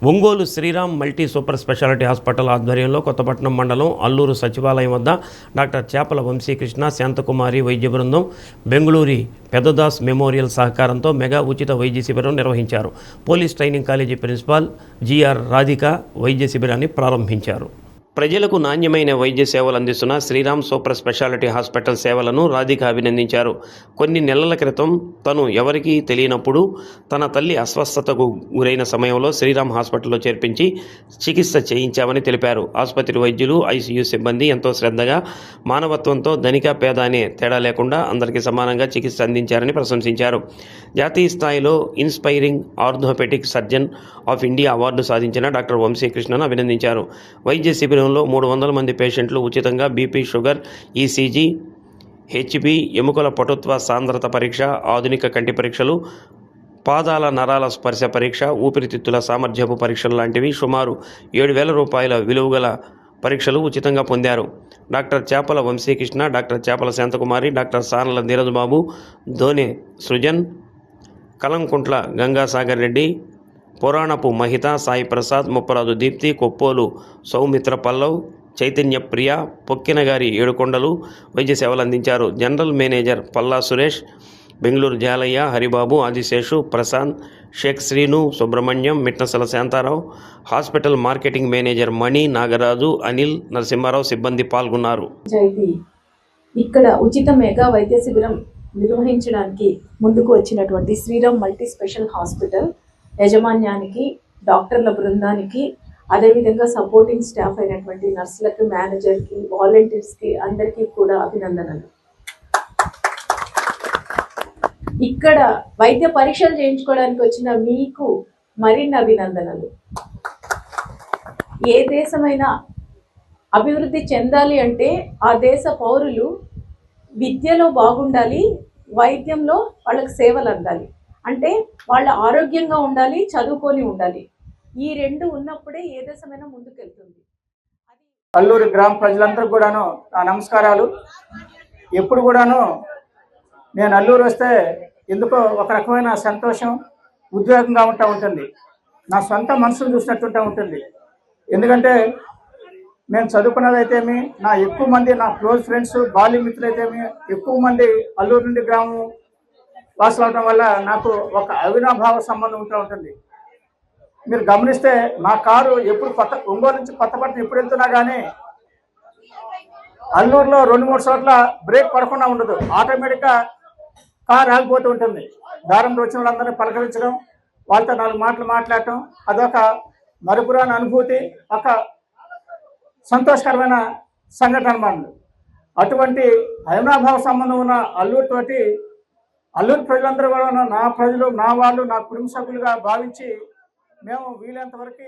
Ongole Sriram multi super speciality hospital ఆధ్వర్యంలో కొత్తపట్నం మండలం అల్లూరు సచివాలయం వద్ద డాక్టర్ చేపల వంశీకృష్ణ శాంతకుమారి వైద్య బృందం బెంగళూరు పెద్దదాస్ మెమోరియల్ సహకారంతో మెగా ఉచిత వైద్య శిబిరం నిర్వహించారు. Police training college principal G R Radhika వైద్య శిబిరాన్ని ప్రారంభించారు. ప్రజలకు నాణ్యమైన వైద్య సేవలు అందిస్తున్న శ్రీరామ్ సూపర్ స్పెషాలిటీ హాస్పిటల్ సేవలను రాధిక అభినందించారు. కొన్ని నెలల క్రితం తను ఎవరికీ తెలియనప్పుడు తన తల్లి అస్వస్థతకు గురైన సమయంలో శ్రీరామ్ హాస్పిటల్లో చేర్పించి చికిత్స చేయించామని తెలిపారు. ఆసుపత్రి వైద్యులు, ఐసీయూ సిబ్బంది ఎంతో శ్రద్ధగా, మానవత్వంతో ధనిక పేద అనే తేడా లేకుండా అందరికీ సమానంగా చికిత్స అందించారని ప్రశంసించారు. జాతీయ స్థాయిలో inspiring orthopaedic surgeon of India award సాధించిన డాక్టర్ వంశీకృష్ణను అభినందించారు. వైద్య శిబిరంలో 300 మంది పేషెంట్లు ఉచితంగా బీపీ, షుగర్, ఈసీజీ, హెచ్బి, ఎముకల పటుత్వ సాంద్రత పరీక్ష, ఆధునిక కంటి పరీక్షలు, పాదాల నరాల స్పర్శ పరీక్ష, ఊపిరితిత్తుల సామర్థ్యపు పరీక్షలు లాంటివి సుమారు 7,000 రూపాయల విలువగల పరీక్షలు ఉచితంగా పొందారు. డాక్టర్ చేపల వంశీకృష్ణ, డాక్టర్ చేపల శాంతకుమారి, డాక్టర్ సానల నీరజ్బాబు, ధోని సృజన్, కలంకుంట్ల గంగాసాగర్ రెడ్డి, పురాణపు మహిత, సాయి ప్రసాద్, ముప్పరాజు దీప్తి, కొప్పోలు సౌమిత్ర పల్లవ్, చైతన్య ప్రియ, పొక్కినగారి ఏడుకొండలు వైద్య సేవలు అందించారు. General manager Palla Suresh, Bengaluru Jalaiah, Haribabu, Adiseshu, Prashanth, Sheikh Srinu, Subrahmanyam, Mitnasala Shantharao, hospital marketing manager Mani, Nagaraju, Anil, Narasimharao సిబ్బంది పాల్గొన్నారు. ఇక్కడ ఉచిత మెగా వైద్య శిబిరం నిర్వహించడానికి ముందుకు వచ్చినటువంటి శ్రీరామ్ మల్టీ స్పెషల్ హాస్పిటల్ యాజమాన్యానికి, డాక్టర్ల బృందానికి, అదేవిధంగా సపోర్టింగ్ స్టాఫ్ అయినటువంటి నర్సులకు, మేనేజర్కి, వాలంటీర్స్కి అందరికీ కూడా అభినందనలు. ఇక్కడ వైద్య పరీక్షలు చేయించుకోవడానికి వచ్చిన మీకు మరిన్ని అభినందనలు. ఏ దేశమైనా అభివృద్ధి చెందాలి అంటే ఆ దేశ పౌరులు విద్యలో బాగుండాలి, వైద్యంలో వాళ్ళకి సేవలు అందాలి. అంటే వాళ్ళ ఆరోగ్యంగా ఉండాలి, చదువుకొని ఉండాలి. ఈ రెండు ఉన్నప్పుడే ఏ దేశమైనా ముందుకెళ్తుంది. అల్లూరు గ్రామ ప్రజలందరూ కూడాను నా నమస్కారాలు. ఎప్పుడు కూడాను నేను అల్లూరు వస్తే ఎందుకో ఒక రకమైన సంతోషం, ఉద్వేగంగా ఉంటుంది. నా సొంత మనసును చూసినట్టు ఉంటుంది. ఎందుకంటే నేను చదువుకున్నదైతేమి, నా ఎక్కువ మంది నా క్లోజ్ ఫ్రెండ్స్, బాల్య మిత్రులైతేమి ఎక్కువ మంది అల్లూరు నుండి గ్రామం వాసులు అవడం వల్ల నాకు ఒక అవినాభావ సంబంధం ఉంటుంది. మీరు గమనిస్తే నా కారు ఎప్పుడు ఒంగోలు నుంచి కొత్తపట్నం ఎప్పుడు వెళ్తున్నా కానీ అల్లూరులో 2-3 చోట్ల బ్రేక్ పడకుండా ఉండదు. ఆటోమేటిక్గా కారు ఆగిపోతూ ఉంటుంది. దారంలో వచ్చిన వాళ్ళందరినీ పలకరించడం, వాళ్ళతో 4 మాటలు మాట్లాడటం అదొక మరుపురాని అనుభూతి, ఒక సంతోషకరమైన సంఘటన అన్నమాట. అటువంటి అవినాభావ సంబంధం ఉన్న అల్లూరుతోటి అల్లూరు ప్రజలందరూ కూడా నా ప్రజలు, నా వాళ్ళు, నా కుటుంబ సభ్యులుగా భావించి మేము వీలైనంత వరకు